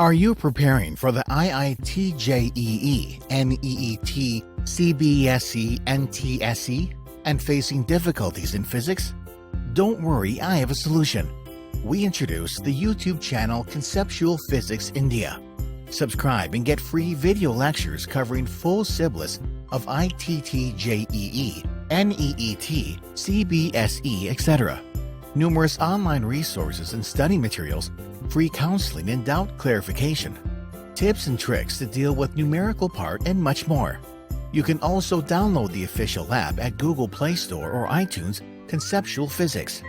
Are you preparing for the IIT JEE, NEET, CBSE, NTSE, and facing difficulties in physics? Don't worry, I have a solution. We introduce the YouTube channel Conceptual Physics India. Subscribe and get free video lectures covering full syllabus of ITT JEE, NEET, CBSE, etc. Numerous online resources and study materials, free counseling and doubt clarification, tips and tricks to deal with numerical part, and much more. You can also download the official app at Google Play Store or iTunes, Conceptual Physics.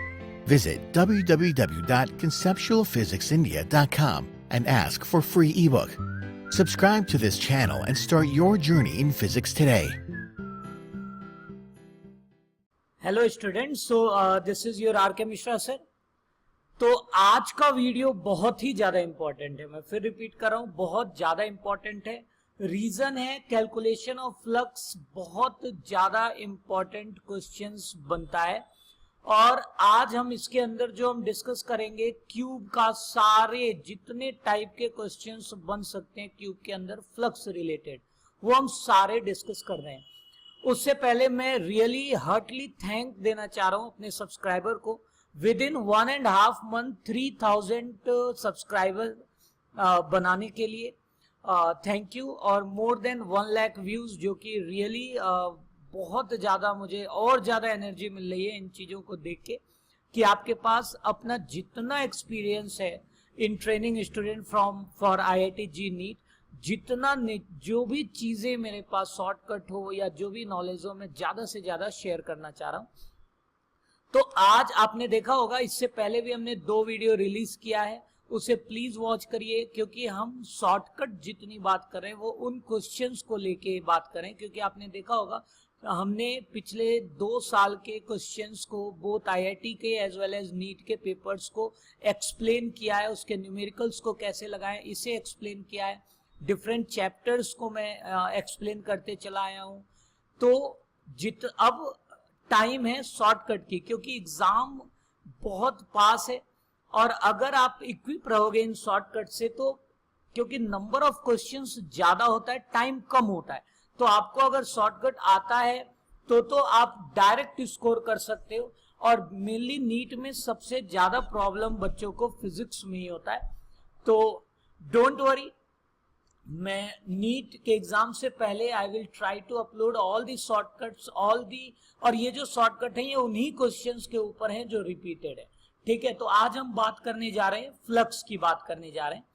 Visit www.conceptualphysicsindia.com and ask for free ebook. Subscribe to this channel and start your journey in physics today. Hello student, so this is your R K Mishra sir. तो आज का video बहुत ही ज्यादा important है। मैं फिर repeat कर रहा हूं, बहुत ज्यादा इंपॉर्टेंट है। रीजन है कैलकुलेशन ऑफ फ्लक्स बहुत ज्यादा इंपॉर्टेंट क्वेश्चंस बनता है। और आज हम इसके अंदर जो हम डिस्कस करेंगे, क्यूब का सारे जितने टाइप के क्वेश्चंस बन सकते हैं क्यूब के अंदर फ्लक्स रिलेटेड, वो हम सारे डिस्कस कर रहे हैं। उससे पहले मैं रियली हार्टली थैंक देना चाह रहा हूं अपने सब्सक्राइबर को। विद इन 1.5 मंथ 3000 सब्सक्राइबर बनाने के लिए थैंक यू। और मोर देन 1 लाख व्यूज, जो कि रियली बहुत ज्यादा मुझे और ज्यादा एनर्जी मिल रही है इन चीजों को देख के, कि आपके पास अपना जितना एक्सपीरियंस है in training student from for IIT JEE NEET, जितना जो भी चीजें मेरे पास शॉर्टकट हो या जो भी नॉलेज हो, मैं ज्यादा से ज्यादा शेयर करना चाह रहा हूं। तो आज आपने देखा होगा, इससे पहले भी हमने 2 वीडियो रिलीज किया है, उसे प्लीज वॉच करिए, क्योंकि हम शॉर्टकट जितनी बात कर रहे हैं वो उन क्वेश्चंस को लेके बात करें। क्योंकि आपने देखा होगा हमने पिछले 2 साल के क्वेश्चंस को, बोथ IIT के एज वेल एज नीट के पेपर्स को एक्सप्लेन किया है, उसके न्यूमेरिकल्स को कैसे लगाएं इसे एक्सप्लेन किया है, डिफरेंट चैप्टर्स को मैं एक्सप्लेन करते चला आया हूं। तो अब टाइम है शॉर्टकट की, क्योंकि एग्जाम बहुत पास है। और अगर आप इक्विप रहोगे इन शॉर्टकट से, तो क्योंकि नंबर ऑफ क्वेश्चंस ज्यादा होता है, टाइम कम होता है, तो आपको अगर शॉर्टकट आता है तो आप डायरेक्ट स्कोर कर सकते हो। और मेनली नीट में सबसे ज्यादा प्रॉब्लम बच्चों को फिजिक्स में ही होता है। तो डोंट वरी, मैं नीट के एग्जाम से पहले I will try to upload all the shortcuts, और ये जो शॉर्टकट है ये उन्हीं क्वेश्चंस के ऊपर है जो रिपीटेड है। ठीक है, तो आज हम बात करने जा रहे हैं, फ्लक्स की बात करने जा रहे हैं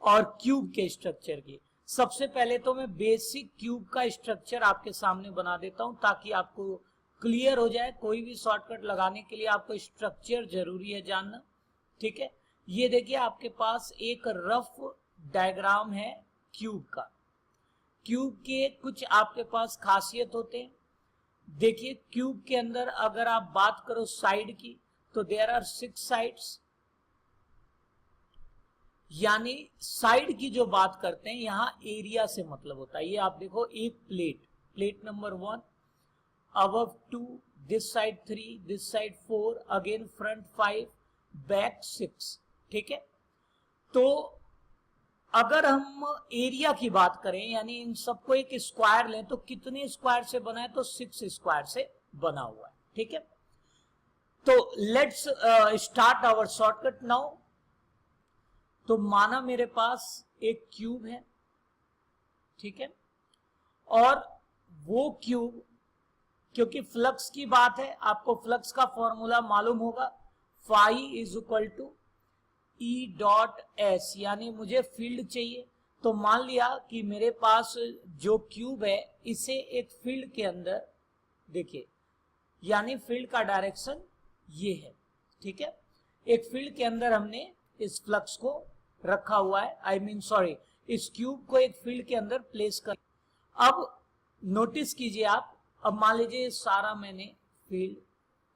और क्यूब के स्ट्रक्चर की। सबसे पहले तो मैं बेसिक क्यूब का स्ट्रक्चर आपके सामने बना देता हूं, ताकि आपको क्लियर हो जाए। कोई भी शॉर्टकट लगाने के लिए आपको स्ट्रक्चर जरूरी है जानना। ठीक है, ये देखिए आपके पास एक रफ डायग्राम है क्यूब का। क्यूब के कुछ आपके पास खासियत होते हैं। देखिए क्यूब के अंदर अगर आप बात करो साइड की, तो देयर आर 6 साइड्स। यानी साइड की जो बात करते हैं, यहां एरिया से मतलब होता है। ये आप देखो, एक plate number 1, above 2, this side 3, this side 4, again front 5, back 6। ठीक है, तो अगर हम एरिया की बात करें, यानी इन सबको एक स्क्वायर लें, तो कितने स्क्वायर से बना है? तो 6 स्क्वायर से बना हुआ है। ठीक है, तो let's start our shortcut now. तो माना मेरे पास एक क्यूब है, ठीक है, और वो क्यूब, क्योंकि फ्लक्स की बात है, आपको फ्लक्स का फॉर्मूला मालूम होगा, phi is equal to E.S, यानी मुझे फील्ड चाहिए। तो मान लिया कि मेरे पास जो क्यूब है, इसे एक फील्ड के अंदर, देखिए यानी फील्ड का डायरेक्शन ये है। ठीक है, एक फील्ड के अंदर हमने इस फ्लक्स को रखा हुआ है, इस क्यूब को एक फील्ड के अंदर प्लेस कर। अब नोटिस कीजिए आप, अब मान लीजिए सारा मैंने फील्ड,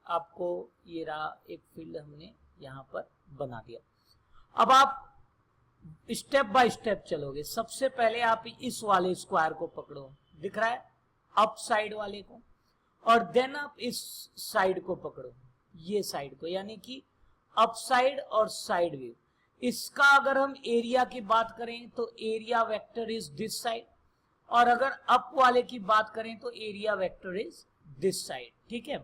आपको ये रहा एक फील्ड हमने यहां पर बना दिया। अब आप स्टेप बाय स्टेप चलोगे। सबसे पहले आप इस वाले स्क्वायर को पकड़ो, दिख रहा है, अप साइड वाले को, और देन आप इस साइड को पकड़ो, ये साइड को, यानी कि अप साइड और साइड व्यू। इसका अगर हम एरिया की बात करें तो area vector is this side, और अगर अप वाले की बात करें तो area vector is this side. ठीक है,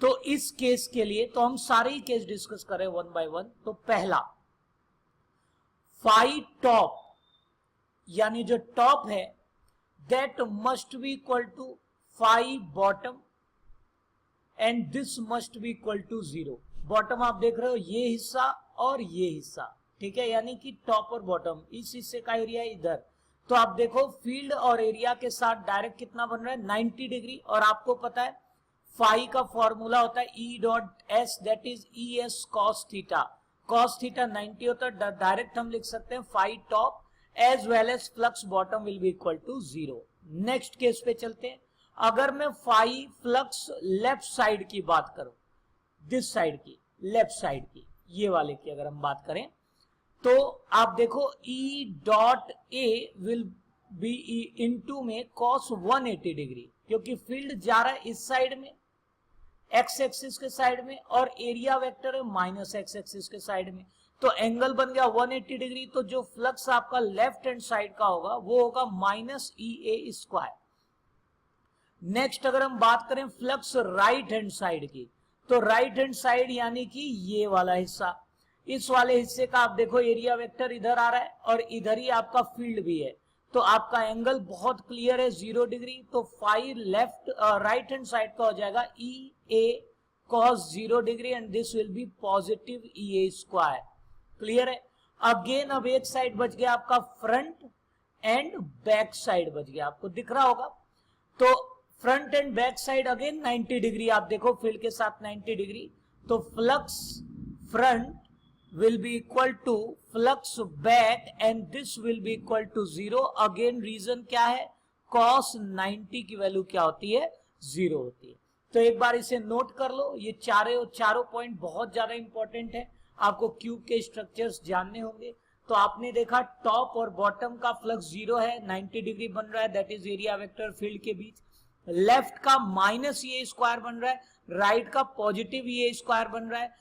तो इस केस के लिए तो हम सारे ही केस डिस्कस करें वन बाय वन। तो पहला, फाई टॉप यानी जो टॉप है that must be equal to phi bottom and this must be equal to 0। Bottom आप देख रहे हो ये हिस्सा और ये हिस्सा, ठीक है, यानी कि टॉप और बॉटम, इस हिस्से का एरिया इधर। तो आप देखो फील्ड और एरिया के साथ डायरेक्ट कितना बन रहा है 90 डिग्री, और आपको पता है फाई का फॉर्मूला होता है E dot S that is E S cos theta. Cos theta 90 होता है, डायरेक्ट हम लिख सकते हैं phi top as well as flux bottom will be equal to 0। Next case पे चलते हैं। अगर मैं फाई फ्लक्स लेफ्ट साइड की बात करूं, दिस साइड की, लेफ्ट साइड की, ये वाले की अगर हम बात करें, तो आप देखो E dot A will be into में कॉस 180 डिग्री, क्योंकि फील्ड जा रहा है इस साइड में एक्स एक्सिस के साइड में, और एरिया वेक्टर है माइनस एक्स एक्सिस के साइड में, तो एंगल बन गया 180 डिग्री। तो जो फ्लक्स आपका लेफ्ट हैंड साइड का होगा वो होगा minus E A square. Next अगर हम बात करें फ्लक्स राइट हैंड साइड की, तो राइट हैंड साइड यानी कि ये वाला हिस्सा, इस वाले हिस्से का आप देखो एरिया वेक्टर इधर आ रहा है और इधर ही आपका फील्ड भी है, तो आपका एंगल बहुत क्लियर है 0 डिग्री। तो phi left right hand side का हो जाएगा E A cos 0 degree and this will be positive E A square. Clear है। अगेन अब एक साइड बच गया आपका फ्रंट एंड बैक साइड बच गया, आपको दिख रहा होगा। तो front end back side again 90 degree, आप देखो फील्ड के साथ 90 डिग्री, तो flux front will be equal to flux back and this will be equal to 0। Again reason क्या है, cos 90 की वैल्यू क्या होती है 0 होती है। तो एक बार इसे नोट कर लो, ये चारों पॉइंट बहुत ज्यादा इंपॉर्टेंट है, आपको क्यूब के स्ट्रक्चर्स जानने होंगे। तो आपने देखा टॉप और बॉटम का फ्लक्स 0 है, 90 डिग्री बन रहा है, that is area vector field के बीच। लेफ्ट का माइनस ए स्क्वायर बन रहा है, राइट का पॉजिटिव ए स्क्वायर बन रहा है,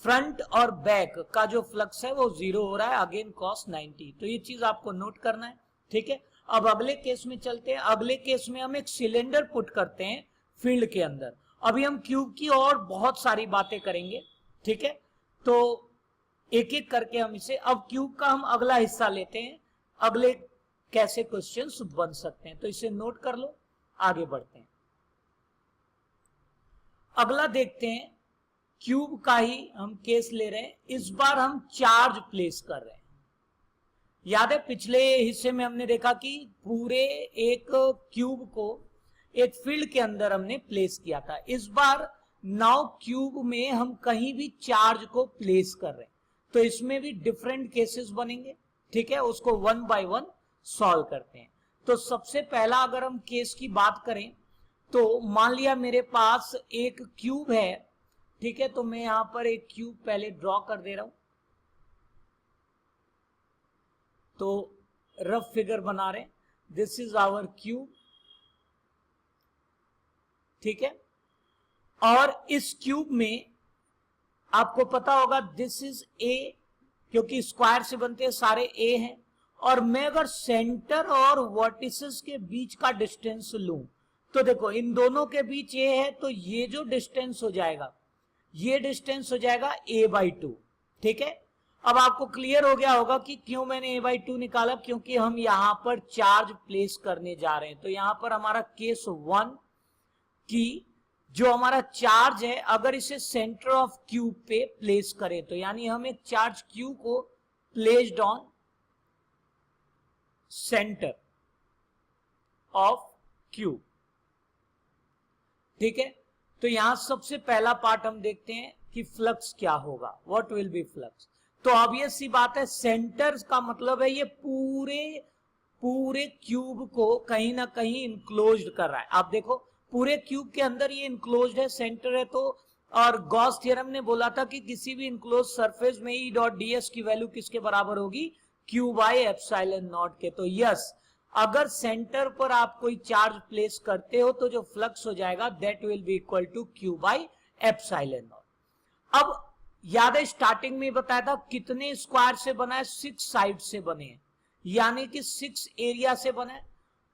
फ्रंट और बैक का जो फ्लक्स है वो 0 हो रहा है, अगेन कॉस 90। तो ये चीज आपको नोट करना है, ठीक है। अब अगले केस में चलते हैं। अगले केस में हम एक सिलेंडर पुट करते हैं फील्ड के अंदर। अभी हम क्यूब की और बहुत सारी बातें करेंगे, ठीक है। तो एक एक करके हम इसे, अब क्यूब का हम अगला हिस्सा लेते हैं, अगले कैसे क्वेश्चंस बन सकते हैं, तो इसे नोट कर लो, आगे बढ़ते हैं। अगला देखते हैं, क्यूब का ही हम केस ले रहे हैं, इस बार हम चार्ज प्लेस कर रहे हैं। याद है पिछले हिस्से में हमने देखा कि पूरे एक क्यूब को एक फील्ड के अंदर हमने प्लेस किया था। इस बार नाउ क्यूब में हम कहीं भी चार्ज को प्लेस कर रहे हैं, तो इसमें भी डिफरेंट केसेस बनेंगे, ठीक है। उसको वन बाय वन सॉल्व करते हैं। तो सबसे पहला अगर हम केस की बात करें, तो मान लिया मेरे पास एक क्यूब है, ठीक है। तो मैं यहां पर एक क्यूब पहले ड्रॉ कर दे रहा हूं, तो रफ फिगर बना रहे हैं, दिस इज आवर क्यूब, ठीक है। और इस क्यूब में आपको पता होगा दिस इज ए, क्योंकि स्क्वायर से बनते हैं सारे ए हैं। और मैं अगर सेंटर और वर्टिसेस के बीच का डिस्टेंस लूं, तो देखो इन दोनों के बीच ए है, तो ये जो डिस्टेंस हो जाएगा, ये डिस्टेंस हो जाएगा a/2, ठीक है। अब आपको क्लियर हो गया होगा कि क्यों मैंने a/2 निकाला, क्योंकि हम यहां पर चार्ज प्लेस करने जा रहे हैं। तो यहां पर हमारा केस 1 की जो हमारा चार्ज है, अगर इसे सेंटर ऑफ क्यूब पे प्लेस करें, तो यानी हम एक चार्ज क्यू को placed on centre of cube, ठीक है। तो यहां सबसे पहला पार्ट हम देखते हैं कि फ्लक्स क्या होगा, व्हाट विल बी फ्लक्स। तो ऑब्वियस सी बात है, सेंटर का मतलब है ये पूरे क्यूब को कहीं ना कहीं इनक्लोज्ड कर रहा है। आप देखो पूरे क्यूब के अंदर ये इनक्लोज्ड है, सेंटर है। तो और गॉस थ्योरम ने बोला था कि किसी भी इनक्लोज सरफेस में ई डॉट डी एस की वैल्यू किसके बराबर होगी, क्यू बाई एप्सिलॉन नॉट के। तो यस, अगर सेंटर पर आप कोई चार्ज प्लेस करते हो तो जो फ्लक्स हो जाएगा that will be equal to Q by epsilon naught. अब याद है स्टार्टिंग में बताया था कितने स्क्वायर से बना है, 6 साइड से बने हैं, यानी कि 6 एरिया से बना है।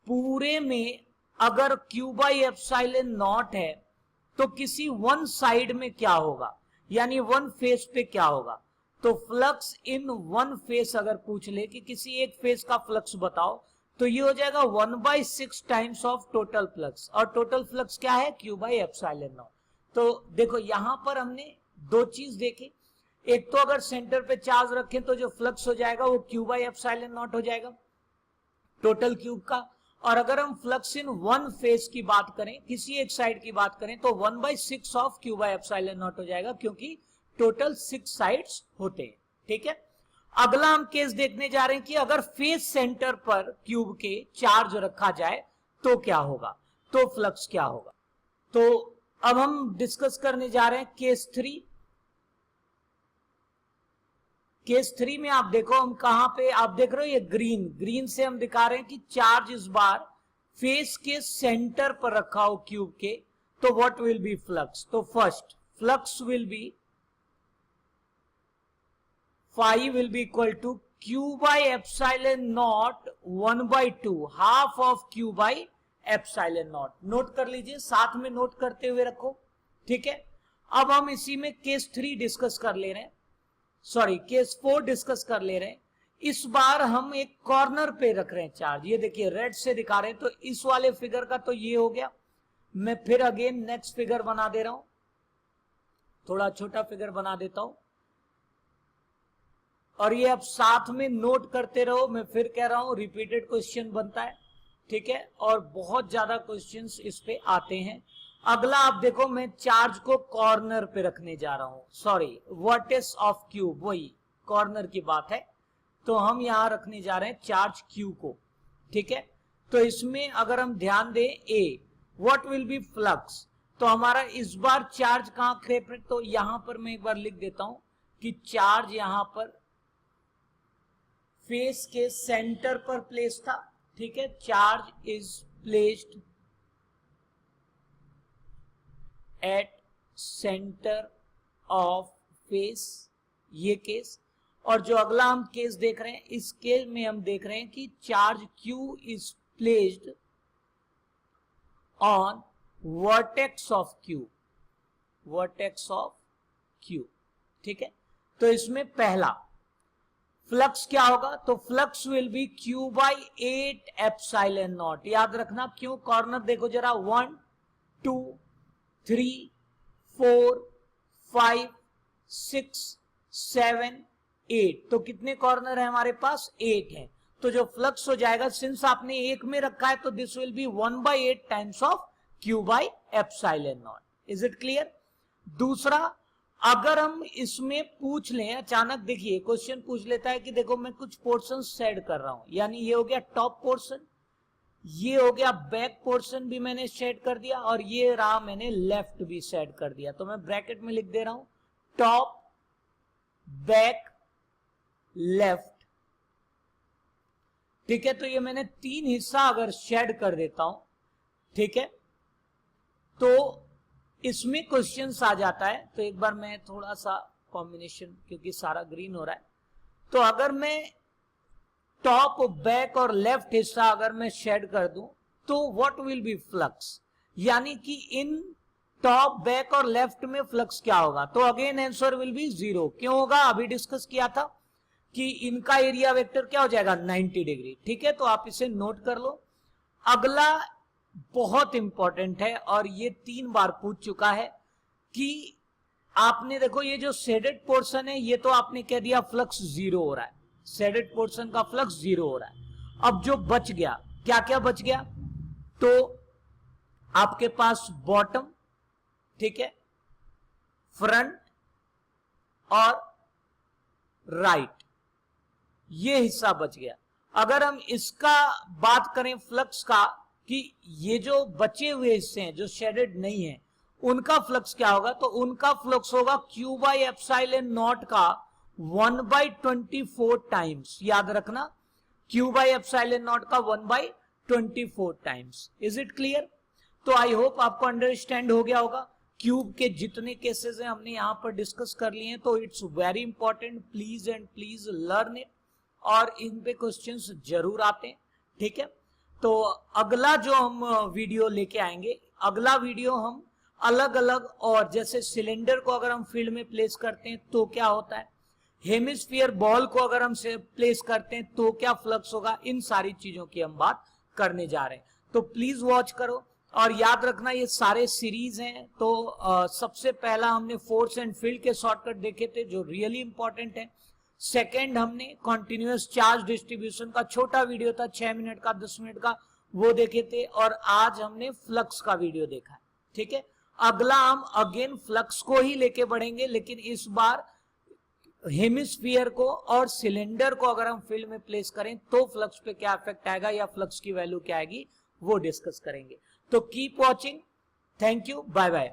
पूरे में अगर क्यू बाई एप्सिलॉन नॉट है तो किसी वन साइड में क्या होगा, यानी वन फेस पे क्या होगा। तो फ्लक्स इन वन फेस अगर पूछ ले कि किसी एक फेस का फ्लक्स बताओ, तो ये हो जाएगा 1/6 टाइम्स ऑफ टोटल फ्लक्स, और टोटल फ्लक्स क्या है, क्यू बाई एप्सिलॉन नॉट। तो देखो यहां पर हमने दो चीज देखी, एक तो अगर सेंटर पे चार्ज रखें तो जो फ्लक्स हो जाएगा वो क्यू बाई एप्सिलॉन नॉट हो जाएगा टोटल क्यूब का, और अगर हम फ्लक्स इन वन फेस की बात करें, किसी एक साइड की बात करें, तो 1/6 of Q by epsilon not हो जाएगा, क्योंकि टोटल 6 साइड्स होते हैं। ठीक है, अगला हम केस देखने जा रहे हैं कि अगर फेस सेंटर पर क्यूब के चार्ज रखा जाए तो क्या होगा, तो फ्लक्स क्या होगा। तो अब हम डिस्कस करने जा रहे हैं केस 3। केस 3 में आप देखो हम कहां पे, आप देख रहे हो ये ग्रीन, ग्रीन से हम दिखा रहे हैं कि चार्ज इस बार फेस के सेंटर पर रखा हो क्यूब के, तो व्हाट विल बी फ्लक्स। तो first flux will be phi will be equal to q by epsilon naught 1/2 half of q by epsilon naught। Note कर लीजिए, साथ में नोट करते हुए रखो। ठीक है, अब हम इसी में केस 3 डिस्कस कर ले रहे हैं, सॉरी केस 4 डिस्कस कर ले रहे हैं। इस बार हम एक कॉर्नर पे रख रहे हैं चार्ज, ये देखिए रेड से दिखा रहे हैं। तो इस वाले फिगर का तो ये हो गया, मैं फिर अगेन नेक्स्ट फिगर बना दे रहा हूं, थोड़ा छोटा फिगर बना देता हूं, और ये अब साथ में नोट करते रहो। मैं फिर कह रहा हूं रिपीटेड क्वेश्चन बनता है, ठीक है, और बहुत ज्यादा क्वेश्चंस इस पे आते हैं। अगला आप देखो, मैं चार्ज को कॉर्नर पे रखने जा रहा हूं, सॉरी वर्टेक्स ऑफ क्यूब, वही कॉर्नर की बात है। तो हम यहां रखने जा रहे हैं चार्ज क्यू को। ठीक है, तो इसमें अगर हम ध्यान दें ए, व्हाट विल बी फ्लक्स, तो हमारा इस बार चार्ज कहां खेप, तो यहां पर मैं एक बार लिख देता हूं कि चार्ज यहां पर फेस के सेंटर पर प्लेस था। ठीक है, charge is placed at centre of face, ये केस। और जो अगला हम केस देख रहे हैं, इस केस में हम देख रहे हैं कि charge Q is placed on vertex of Q, vertex of Q। ठीक है, तो इसमें पहला फ्लक्स क्या होगा, तो flux will be Q by 8 epsilon not. याद रखना, क्यों, कॉर्नर देखो जरा, 1 2 3 4 5 6 7 8, तो कितने कॉर्नर है हमारे पास, 8 है। तो जो फ्लक्स हो जाएगा, सिंस आपने एक में रखा है, तो this will B 1/8 times of Q by epsilon not. Is it clear. दूसरा, अगर हम इसमें पूछ लें, अचानक देखिए क्वेश्चन पूछ लेता है कि देखो मैं कुछ पोर्शन शेड कर रहा हूं, यानी ये हो गया टॉप पोर्शन, ये हो गया बैक पोर्शन भी मैंने शेड कर दिया, और ये रहा मैंने लेफ्ट भी शेड कर दिया। तो मैं ब्रैकेट में लिख दे रहा हूं टॉप बैक लेफ्ट। ठीक है, तो ये मैंने 3 हिस्सा अगर शेड कर देता हूं, ठीक है, तो इसमें क्वेश्चंस आ जाता है। तो एक बार मैं थोड़ा सा कॉम्बिनेशन, क्योंकि सारा ग्रीन हो रहा है, तो अगर मैं टॉप बैक और लेफ्ट हिस्सा अगर मैं शेड कर दूं, तो व्हाट विल बी फ्लक्स, यानी कि इन टॉप बैक और लेफ्ट में फ्लक्स क्या होगा, तो अगेन आंसर विल बी 0। क्यों होगा, अभी डिस्कस किया था कि इनका एरिया वेक्टर क्या हो जाएगा, 90 डिग्री। ठीक है, तो आप इसे नोट कर लो। अगला बहुत इंपॉर्टेंट है, और ये 3 बार पूछ चुका है कि आपने देखो ये जो शेडेड पोर्शन है, ये तो आपने कह दिया फ्लक्स 0 हो रहा है, शेडेड पोर्शन का फ्लक्स 0 हो रहा है। अब जो बच गया, क्या क्या बच गया, तो आपके पास बॉटम, ठीक है, फ्रंट और राइट, ये हिस्सा बच गया। अगर हम इसका बात करें फ्लक्स का, कि ये जो बचे हुए हिस्से हैं जो शेडेड नहीं है, उनका फ्लक्स क्या होगा, तो उनका फ्लक्स होगा Q बाई एप्सिलॉन नॉट का 1/24 टाइम्स। याद रखना, Q बाई एप्सिलॉन नॉट का 1/24 टाइम्स। Is it clear. तो आई होप आपको अंडरस्टैंड हो गया होगा क्यूब के जितने केसेस हैं हमने यहाँ पर डिस्कस कर लिए हैं, तो it's very important, please and please learn it, और इन पे क्वेश्चंस जरूर आते हैं, ठीक है। तो अगला जो हम वीडियो लेके आएंगे, अगला वीडियो हम अलग अलग, और जैसे सिलेंडर को अगर हम फील्ड में प्लेस करते हैं तो क्या होता है, हेमिस्फीयर बॉल को अगर हम प्लेस करते हैं तो क्या फ्लक्स होगा, इन सारी चीजों की हम बात करने जा रहे हैं। तो प्लीज वॉच करो, और याद रखना ये सारे सीरीज हैं। तो सबसे पहला हमने फोर्स एंड फील्ड के शॉर्टकट देखे थे जो रियली इंपॉर्टेंट है। सेकेंड हमने कॉन्टिन्यूअस चार्ज डिस्ट्रीब्यूशन का छोटा वीडियो था 6 मिनट का 10 मिनट का, वो देखे थे, और आज हमने फ्लक्स का वीडियो देखा है, ठीक है। अगला हम अगेन फ्लक्स को ही लेके बढ़ेंगे, लेकिन इस बार हेमिस्फीयर को और सिलेंडर को अगर हम फील्ड में प्लेस करें तो फ्लक्स पे क्या इफेक्ट आएगा या फ्लक्स की वैल्यू क्या आएगी वो डिस्कस करेंगे। तो keep watching, thank you, bye bye.